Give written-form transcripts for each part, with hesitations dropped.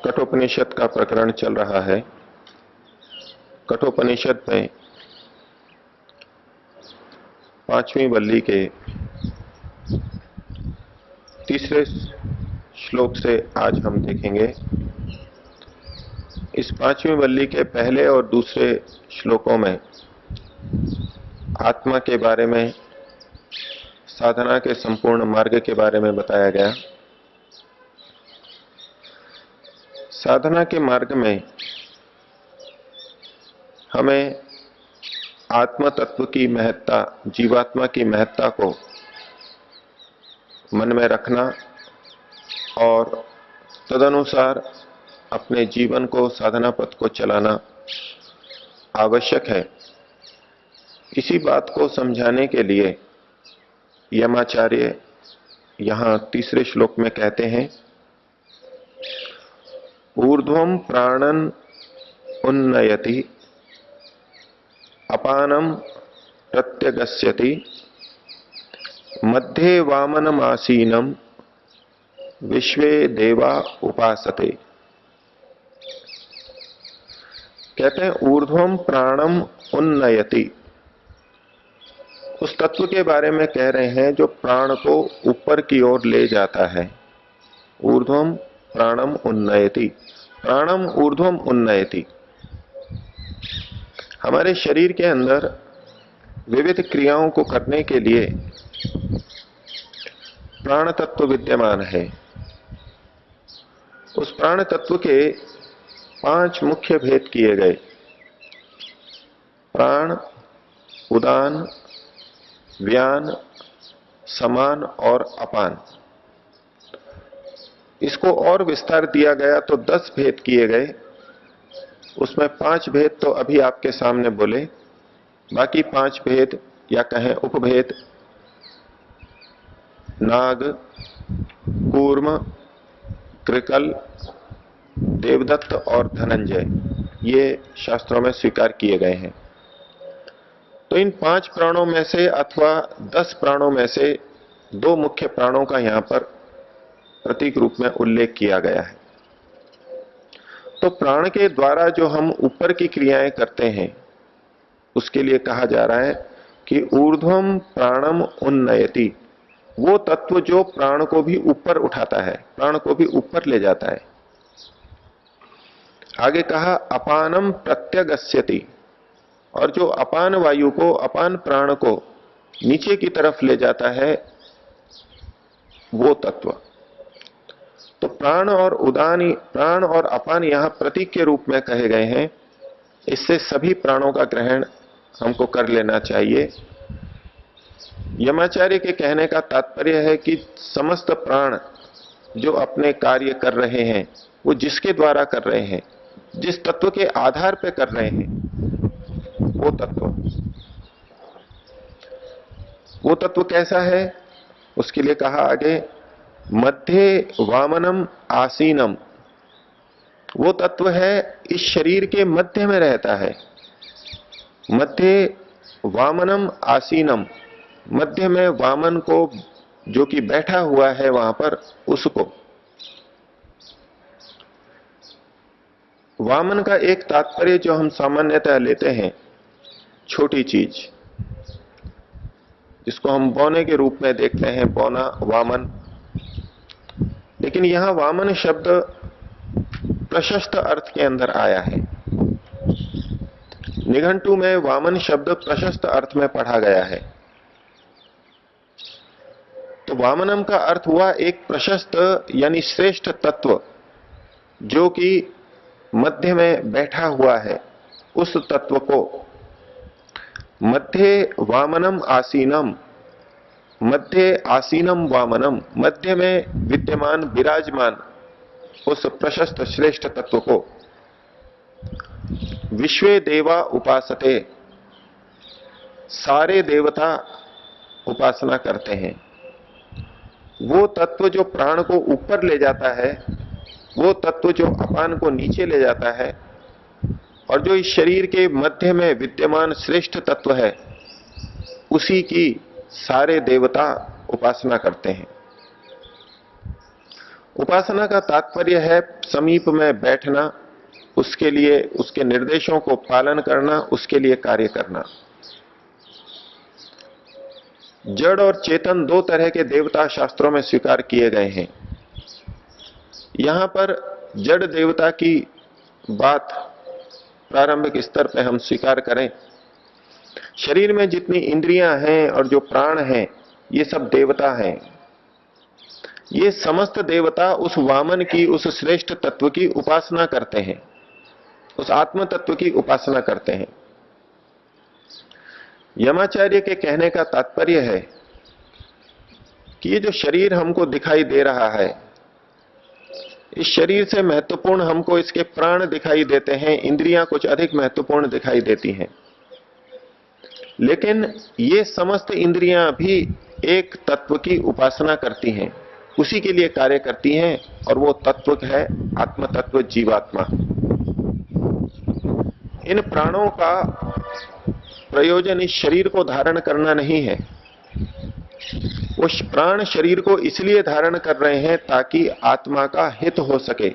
कठोपनिषद का प्रकरण चल रहा है। कठोपनिषद में 5वीं वल्ली के तीसरे श्लोक से आज हम देखेंगे। इस 5वीं वल्ली के पहले और दूसरे श्लोकों में आत्मा के बारे में, साधना के संपूर्ण मार्ग के बारे में बताया गया। साधना के मार्ग में हमें आत्म तत्व की महत्ता, जीवात्मा की महत्ता को मन में रखना और तदनुसार अपने जीवन को, साधना पथ को चलाना आवश्यक है। इसी बात को समझाने के लिए यमाचार्य यहां तीसरे श्लोक में कहते हैं, ऊर्ध्वं प्राणन उन्नयति अपानम प्रत्यगस्यति मध्ये वामनमासीनम विश्वे देवा उपासते। कहते हैं ऊर्ध्वं प्राणम उन्नयति, उस तत्व के बारे में कह रहे हैं जो प्राण को ऊपर की ओर ले जाता है। ऊर्ध्वं प्राणम उन्नयति, प्राणम ऊर्ध्वम उन्नयति। हमारे शरीर के अंदर विविध क्रियाओं को करने के लिए प्राण तत्व विद्यमान है। उस प्राण तत्व के 5 मुख्य भेद किए गए, प्राण, उदान, व्यान, समान और अपान। इसको और विस्तार दिया गया तो 10 भेद किए गए। उसमें 5 भेद तो अभी आपके सामने बोले, बाकी 5 भेद या कहें उपभेद, नाग, कूर्म, कृकल, देवदत्त और धनंजय, ये शास्त्रों में स्वीकार किए गए हैं। तो इन 5 प्राणों में से अथवा 10 प्राणों में से 2 मुख्य प्राणों का यहां पर प्रतीक रूप में उल्लेख किया गया है। तो प्राण के द्वारा जो हम ऊपर की क्रियाएं करते हैं, उसके लिए कहा जा रहा है कि ऊर्ध्वम प्राणम उन्नयति, वो तत्व जो प्राण को भी ऊपर उठाता है, प्राण को भी ऊपर ले जाता है। आगे कहा अपानम प्रत्यगस्यति, और जो अपान वायु को, अपान प्राण को नीचे की तरफ ले जाता है, वो तत्व। तो प्राण और उदान, प्राण और अपान यहां प्रतीक के रूप में कहे गए हैं। इससे सभी प्राणों का ग्रहण हमको कर लेना चाहिए। यमाचार्य के कहने का तात्पर्य है कि समस्त प्राण जो अपने कार्य कर रहे हैं, वो जिसके द्वारा कर रहे हैं, जिस तत्व के आधार पर कर रहे हैं, वो तत्व कैसा है, उसके लिए कहा आगे मध्य वामनम आसीनम। वो तत्व है इस शरीर के मध्य में रहता है। मध्य वामनम आसीनम, मध्य में वामन को जो कि बैठा हुआ है वहां पर, उसको। वामन का एक तात्पर्य जो हम सामान्यतः लेते हैं, छोटी चीज, जिसको हम बौने के रूप में देखते हैं, बौना, वामन। लेकिन यहां वामन शब्द प्रशस्त अर्थ के अंदर आया है। निघंटु में वामन शब्द प्रशस्त अर्थ में पढ़ा गया है। तो वामनम का अर्थ हुआ एक प्रशस्त यानी श्रेष्ठ तत्व, जो कि मध्य में बैठा हुआ है, उस तत्व को। मध्य वामनम आसीनम, मध्य आसीनम वामनम, मध्य में विद्यमान, विराजमान उस प्रशस्त श्रेष्ठ तत्व को। विश्वे देवा उपासते, सारे देवता उपासना करते हैं। वो तत्व जो प्राण को ऊपर ले जाता है, वो तत्व जो अपान को नीचे ले जाता है, और जो इस शरीर के मध्य में विद्यमान श्रेष्ठ तत्व है, उसी की सारे देवता उपासना करते हैं। उपासना का तात्पर्य है समीप में बैठना, उसके लिए उसके निर्देशों को पालन करना, उसके लिए कार्य करना। जड़ और चेतन दो तरह के देवता शास्त्रों में स्वीकार किए गए हैं। यहां पर जड़ देवता की बात प्रारंभिक स्तर पर हम स्वीकार करें, शरीर में जितनी इंद्रियां हैं और जो प्राण हैं, ये सब देवता हैं। ये समस्त देवता उस वामन की, उस श्रेष्ठ तत्व की उपासना करते हैं, उस आत्म तत्व की उपासना करते हैं। यमाचार्य के कहने का तात्पर्य है कि ये जो शरीर हमको दिखाई दे रहा है, इस शरीर से महत्वपूर्ण हमको इसके प्राण दिखाई देते हैं, इंद्रियां कुछ अधिक महत्वपूर्ण दिखाई देती हैं। लेकिन ये समस्त इंद्रियां भी एक तत्व की उपासना करती हैं, उसी के लिए कार्य करती हैं, और वो तत्व है आत्म तत्व, जीवात्मा। इन प्राणों का प्रयोजन इस शरीर को धारण करना नहीं है। वो प्राण शरीर को इसलिए धारण कर रहे हैं ताकि आत्मा का हित हो सके।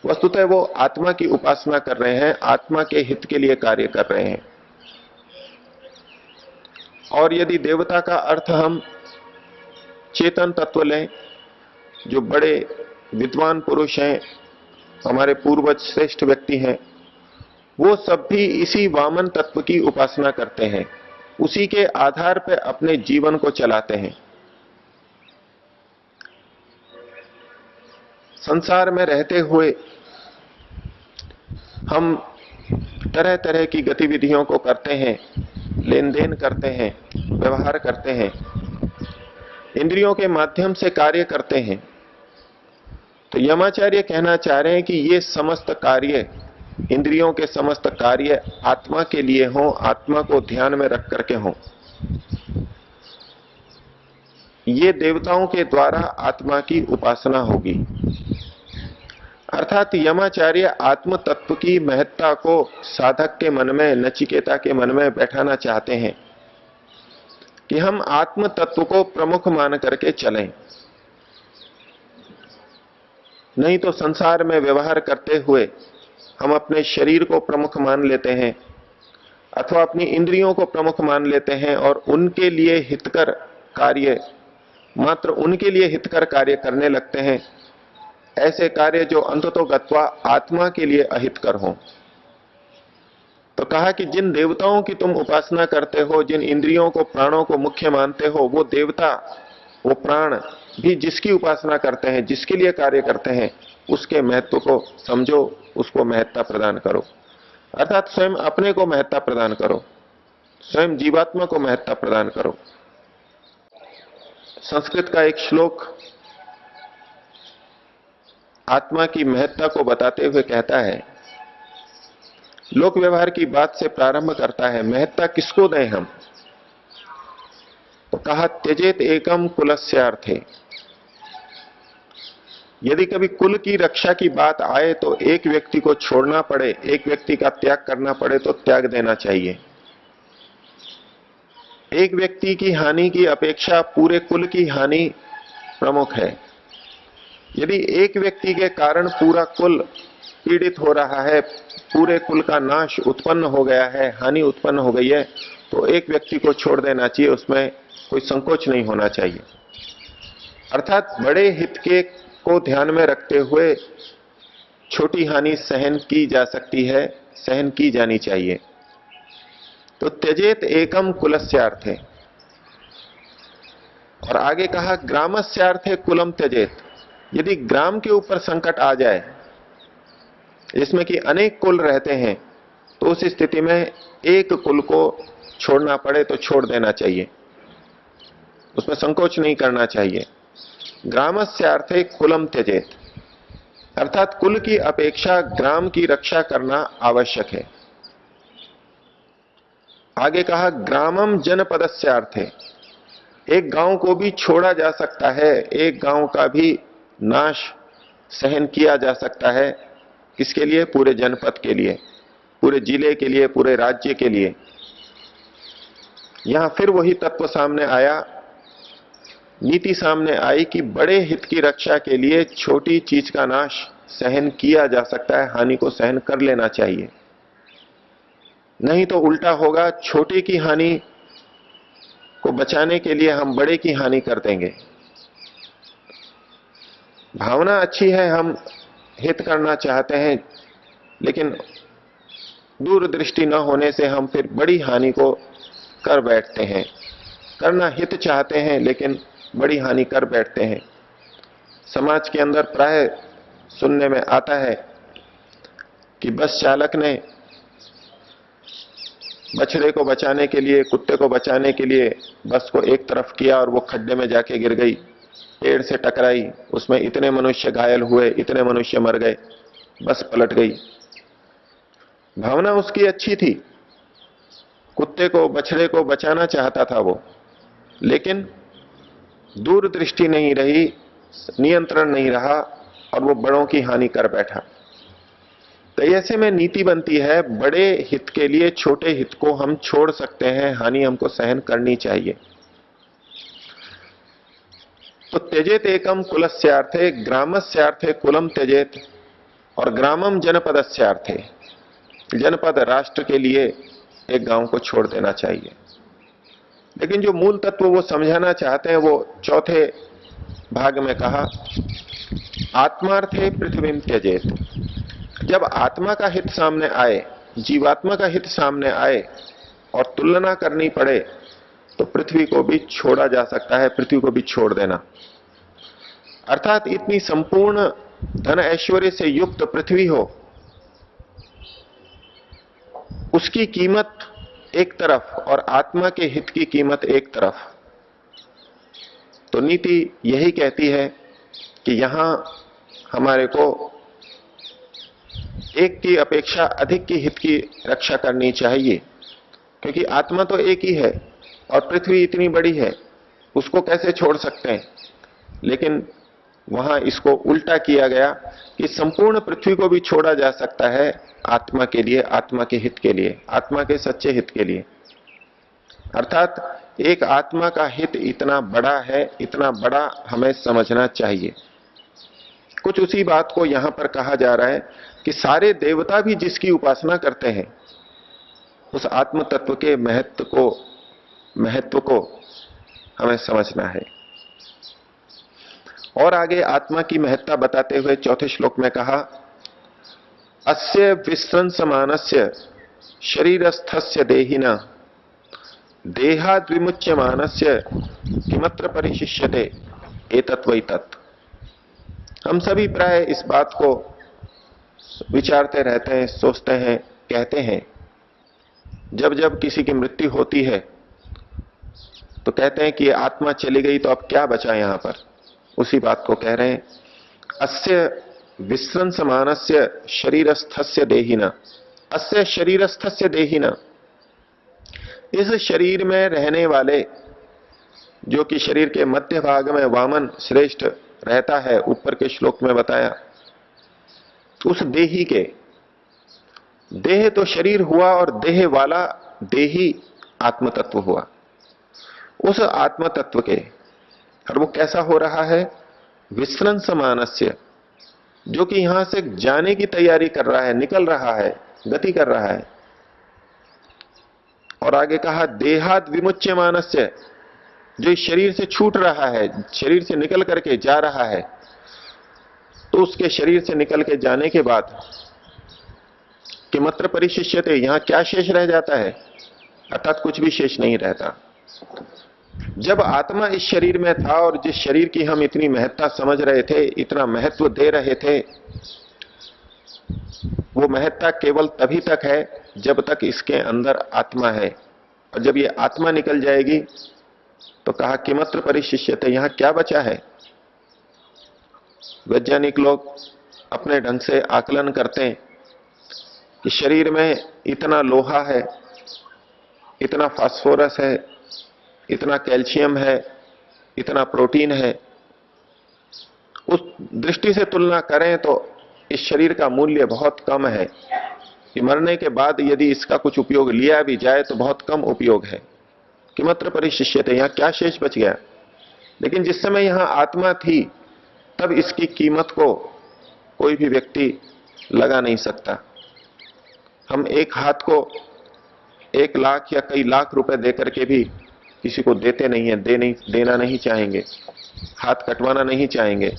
वस्तुतः वो आत्मा की उपासना कर रहे हैं, आत्मा के हित के लिए कार्य कर रहे हैं। और यदि देवता का अर्थ हम चेतन तत्व लें, जो बड़े विद्वान पुरुष हैं, हमारे पूर्वज श्रेष्ठ व्यक्ति हैं, वो सब भी इसी वामन तत्व की उपासना करते हैं, उसी के आधार पर अपने जीवन को चलाते हैं। संसार में रहते हुए हम तरह तरह की गतिविधियों को करते हैं, लेन देन करते हैं, व्यवहार करते हैं, इंद्रियों के माध्यम से कार्य करते हैं। तो यमाचार्य कहना चाह रहे हैं कि ये समस्त कार्य, इंद्रियों के समस्त कार्य आत्मा के लिए हों, आत्मा को ध्यान में रख करके हों। ये देवताओं के द्वारा आत्मा की उपासना होगी। अर्थात यमाचार्य आत्म तत्व की महत्ता को साधक के मन में, नचिकेता के मन में बैठाना चाहते हैं कि हम आत्म तत्व को प्रमुख मान करके चलें। नहीं तो संसार में व्यवहार करते हुए हम अपने शरीर को प्रमुख मान लेते हैं अथवा अपनी इंद्रियों को प्रमुख मान लेते हैं और उनके लिए हितकर कार्य, मात्र उनके लिए हितकर कार्य करने लगते हैं, ऐसे कार्य जो अंततोगत्वा आत्मा के लिए अहितकर हों। तो कहा कि जिन देवताओं की तुम उपासना करते हो, जिन इंद्रियों को, प्राणों को मुख्य मानते हो, वो देवता, वो प्राण भी जिसकी उपासना करते हैं, जिसके लिए कार्य करते हैं, उसके महत्व को समझो, उसको महत्ता प्रदान करो। अर्थात स्वयं अपने को महत्ता प्रदान करो, स्वयं जीवात्मा को महत्ता प्रदान करो। संस्कृत का एक श्लोक आत्मा की महत्ता को बताते हुए कहता है, लोक व्यवहार की बात से प्रारंभ करता है, महत्ता किसको दें हम? तो कहा त्यजेत एकम कुलस्यार्थे। यदि कभी कुल की रक्षा की बात आए तो एक व्यक्ति को छोड़ना पड़े, एक व्यक्ति का त्याग करना पड़े तो त्याग देना चाहिए। एक व्यक्ति की हानि की अपेक्षा पूरे कुल की हानि प्रमुख है। यदि एक व्यक्ति के कारण पूरा कुल पीड़ित हो रहा है, पूरे कुल का नाश उत्पन्न हो गया है, हानि उत्पन्न हो गई है, तो एक व्यक्ति को छोड़ देना चाहिए, उसमें कोई संकोच नहीं होना चाहिए। अर्थात बड़े हित के को ध्यान में रखते हुए छोटी हानि सहन की जा सकती है, सहन की जानी चाहिए। तो त्यजेत एकम कुलस्यार्थे। और आगे कहा ग्रामस्यार्थे कुलम त्यजेत। यदि ग्राम के ऊपर संकट आ जाए, इसमें कि अनेक कुल रहते हैं, तो उस स्थिति में एक कुल को छोड़ना पड़े तो छोड़ देना चाहिए, उसमें संकोच नहीं करना चाहिए। ग्रामस्यार्थे कुलम त्यजेत, अर्थात कुल की अपेक्षा ग्राम की रक्षा करना आवश्यक है। आगे कहा ग्रामम जनपदस्यार्थे। एक गांव को भी छोड़ा जा सकता है, एक गांव का भी नाश सहन किया जा सकता है। किसके लिए? पूरे जनपद के लिए, पूरे जिले के लिए, पूरे राज्य के लिए। यहां फिर वही तत्व सामने आया नीति सामने आई कि बड़े हित की रक्षा के लिए छोटी चीज का नाश सहन किया जा सकता है, हानि को सहन कर लेना चाहिए। नहीं तो उल्टा होगा, छोटे की हानि को बचाने के लिए हम बड़े की हानि कर देंगे। भावना अच्छी है, हम हित करना चाहते हैं, लेकिन दूरदृष्टि न होने से हम फिर बड़ी हानि को कर बैठते हैं। करना हित चाहते हैं लेकिन बड़ी हानि कर बैठते हैं। समाज के अंदर प्राय सुनने में आता है कि बस चालक ने बछड़े को बचाने के लिए, कुत्ते को बचाने के लिए बस को एक तरफ किया और वो खड्डे में जाके गिर गई, पेड़ से टकराई, उसमें इतने मनुष्य घायल हुए, इतने मनुष्य मर गए, बस पलट गई। भावना उसकी अच्छी थी, कुत्ते को, बछड़े को बचाना चाहता था वो, लेकिन दूरदृष्टि नहीं रही, नियंत्रण नहीं रहा और वो बड़ों की हानि कर बैठा। तो ऐसे में नीति बनती है, बड़े हित के लिए छोटे हित को हम छोड़ सकते हैं, हानि हमको सहन करनी चाहिए। तो त्यजेत एकम कुलस्यार्थे ग्रामस्यार्थे कुलम त्यजेत, और ग्रामम जनपदस्यार्थे, जनपद राष्ट्र के लिए एक गांव को छोड़ देना चाहिए। लेकिन जो मूल तत्व वो समझाना चाहते हैं वो चौथे भाग में कहा, आत्मार्थे पृथ्वीम त्यजेत। जब आत्मा का हित सामने आए, जीवात्मा का हित सामने आए और तुलना करनी पड़े, तो पृथ्वी को भी छोड़ा जा सकता है, पृथ्वी को भी छोड़ देना। अर्थात इतनी संपूर्ण धन ऐश्वर्य से युक्त पृथ्वी हो, उसकी कीमत एक तरफ और आत्मा के हित की कीमत एक तरफ। तो नीति यही कहती है कि यहां हमारे को एक की अपेक्षा अधिक की हित की रक्षा करनी चाहिए, क्योंकि आत्मा तो एक ही है और पृथ्वी इतनी बड़ी है, उसको कैसे छोड़ सकते हैं। लेकिन वहां इसको उल्टा किया गया कि संपूर्ण पृथ्वी को भी छोड़ा जा सकता है आत्मा के लिए, आत्मा के हित के लिए, आत्मा के सच्चे हित के लिए। अर्थात एक आत्मा का हित इतना बड़ा है, इतना बड़ा हमें समझना चाहिए। कुछ उसी बात को यहां पर कहा जा रहा है कि सारे देवता भी जिसकी उपासना करते हैं, उस आत्म तत्व के महत्व को हमें समझना है। और आगे आत्मा की महत्ता बताते हुए चौथे श्लोक में कहा, अस्य विस्रंसमानस्य शरीरस्थस्य देहिना देहाद् विमुच्यमानस्य किमत्र परिशिष्यते एतत् तत्। हम सभी प्राय इस बात को विचारते रहते हैं, सोचते हैं, कहते हैं। जब जब किसी की मृत्यु होती है तो कहते हैं कि आत्मा चली गई तो अब क्या बचा यहां पर। उसी बात को कह रहे हैं, अस्य विस्रंसमानस्य शरीरस्थस्य देहिना। अस्य शरीरस्थस्य देहिना, इस शरीर में रहने वाले, जो कि शरीर के मध्य भाग में वामन श्रेष्ठ रहता है, ऊपर के श्लोक में बताया, उस देही के, देह तो शरीर हुआ और देह वाला देही आत्म तत्व हुआ। उस आत्म तत्व के, और वो कैसा हो रहा है, विस्रंस मानस्य, जो कि यहां से जाने की तैयारी कर रहा है, निकल रहा है, गति कर रहा है। और आगे कहा देहाद विमुच्य मानस्य, जो इस शरीर से छूट रहा है, शरीर से निकल करके जा रहा है। तो उसके शरीर से निकल के जाने के बाद कि मात्र परिशिष्यते, यहां क्या शेष रह जाता है, अर्थात कुछ भी शेष नहीं रहता। जब आत्मा इस शरीर में था और जिस शरीर की हम इतनी महत्ता समझ रहे थे, इतना महत्व दे रहे थे, वो महत्ता केवल तभी तक है जब तक इसके अंदर आत्मा है। और जब ये आत्मा निकल जाएगी तो कहा किमत्र परिशिष्यते, यहां क्या बचा है। वैज्ञानिक लोग अपने ढंग से आकलन करते हैं कि शरीर में इतना लोहा है, इतना फास्फोरस है, इतना कैल्शियम है, इतना प्रोटीन है। उस दृष्टि से तुलना करें तो इस शरीर का मूल्य बहुत कम है कि मरने के बाद यदि इसका कुछ उपयोग लिया भी जाए तो बहुत कम उपयोग है। किमत्र परिशिष्यते, यहां क्या शेष बच गया। लेकिन जिस समय यहां आत्मा थी तब इसकी कीमत को कोई भी व्यक्ति लगा नहीं सकता। हम एक हाथ को 1 लाख या कई लाख रुपए देकर के भी किसी को देते नहीं है, देना नहीं चाहेंगे, हाथ कटवाना नहीं चाहेंगे।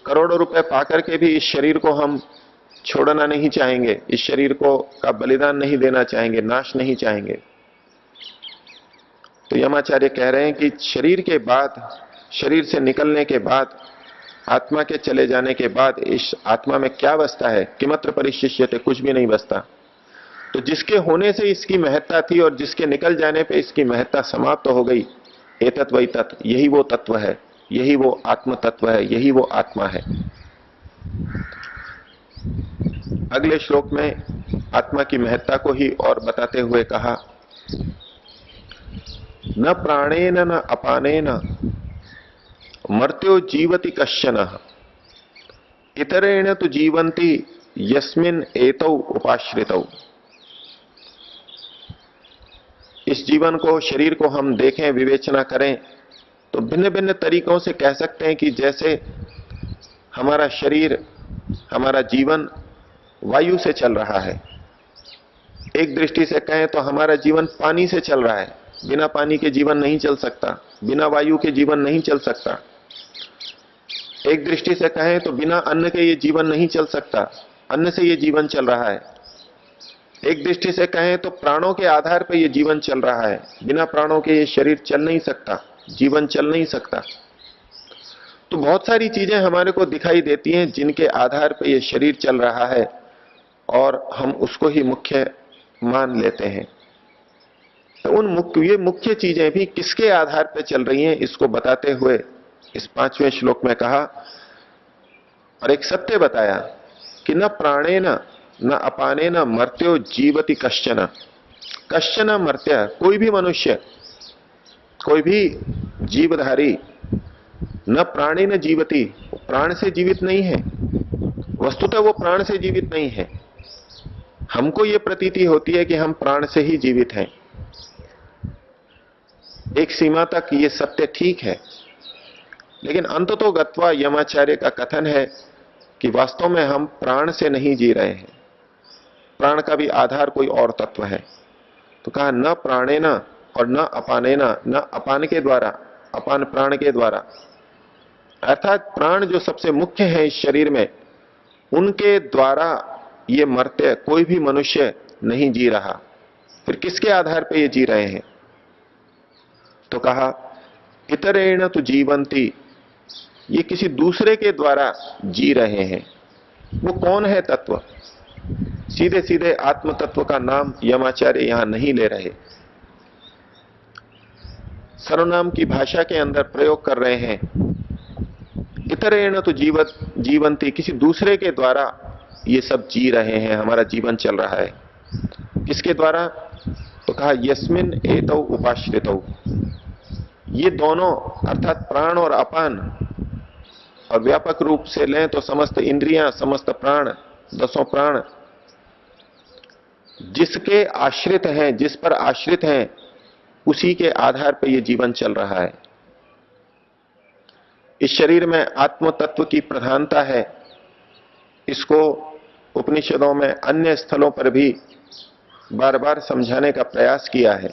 करोड़ों रुपए पाकर के भी इस शरीर को हम छोड़ना नहीं चाहेंगे, इस शरीर को का बलिदान नहीं देना चाहेंगे, नाश नहीं चाहेंगे। तो यमाचार्य कह रहे हैं कि शरीर के बाद, शरीर से निकलने के बाद, आत्मा के चले जाने के बाद इस आत्मा में क्या बचता है? किमत्र परिशिष्यते, कुछ भी नहीं बचता। तो जिसके होने से इसकी महत्ता थी और जिसके निकल जाने पे इसकी महत्ता समाप्त हो गई, एतत् वही तत्व, यही वो तत्व है, यही वो आत्म तत्व है, यही वो आत्मा है। अगले श्लोक में आत्मा की महत्ता को ही और बताते हुए कहा, न प्राणेन न अपानेन मर्त्यो जीवति कश्चन इतरेण तु जीवन्ति यस्मिन् एतौ उपाश्रितौ। इस जीवन को, शरीर को हम देखें, विवेचना करें तो भिन्न भिन्न तरीकों से कह सकते हैं कि जैसे हमारा शरीर, हमारा जीवन वायु से चल रहा है। एक दृष्टि से कहें तो हमारा जीवन पानी से चल रहा है, बिना पानी के जीवन नहीं चल सकता, बिना वायु के जीवन नहीं चल सकता। एक दृष्टि से कहें तो बिना अन्न के ये जीवन नहीं चल सकता, अन्न से ये जीवन चल रहा है। एक दृष्टि से कहें तो प्राणों के आधार पर यह जीवन चल रहा है, बिना प्राणों के ये शरीर चल नहीं सकता, जीवन चल नहीं सकता। तो बहुत सारी चीजें हमारे को दिखाई देती हैं जिनके आधार पर यह शरीर चल रहा है और हम उसको ही मुख्य मान लेते हैं। तो ये मुख्य चीजें भी किसके आधार पर चल रही हैं, इसको बताते हुए इस 5वें श्लोक में कहा और एक सत्य बताया कि न प्राणेन न अपानेन मर्त्यो जीवति कश्चन। कश्चन मर्त्य, कोई भी मनुष्य, कोई भी जीवधारी, न प्राणी न जीवति, प्राण से जीवित नहीं है। वस्तुतः वो प्राण से जीवित नहीं है। हमको ये प्रतीति होती है कि हम प्राण से ही जीवित हैं। एक सीमा तक ये सत्य ठीक है, लेकिन अंततो गत्वा यमाचार्य का कथन है कि वास्तव में हम प्राण से नहीं जी रहे हैं, प्राण का भी आधार कोई और तत्व है। तो कहा न प्राणेन और न अपानेन, न अपान के द्वारा, अपान प्राण के द्वारा, अर्थात प्राण जो सबसे मुख्य है इस शरीर में, उनके द्वारा ये मर्त्य, कोई भी मनुष्य नहीं जी रहा। फिर किसके आधार पर ये जी रहे हैं? तो कहा इतरेण तु जीवंती, ये किसी दूसरे के द्वारा जी रहे हैं। वो कौन है तत्व? सीधे सीधे आत्म तत्व का नाम यमाचार्य यहां नहीं ले रहे, सर्वनाम की भाषा के अंदर प्रयोग कर रहे हैं। इतरेण तो जीवंती, किसी दूसरे के द्वारा ये सब जी रहे हैं, हमारा जीवन चल रहा है। किसके द्वारा? तो कहा यस्मिन एतौ उपाश्रितौ, ये दोनों अर्थात प्राण और अपान, और व्यापक रूप से लें तो समस्त इंद्रियां, समस्त प्राण, 10 प्राण जिसके आश्रित हैं, जिस पर आश्रित हैं, उसी के आधार पर यह जीवन चल रहा है। इस शरीर में आत्म तत्व की प्रधानता है। इसको उपनिषदों में अन्य स्थलों पर भी बार बार समझाने का प्रयास किया है।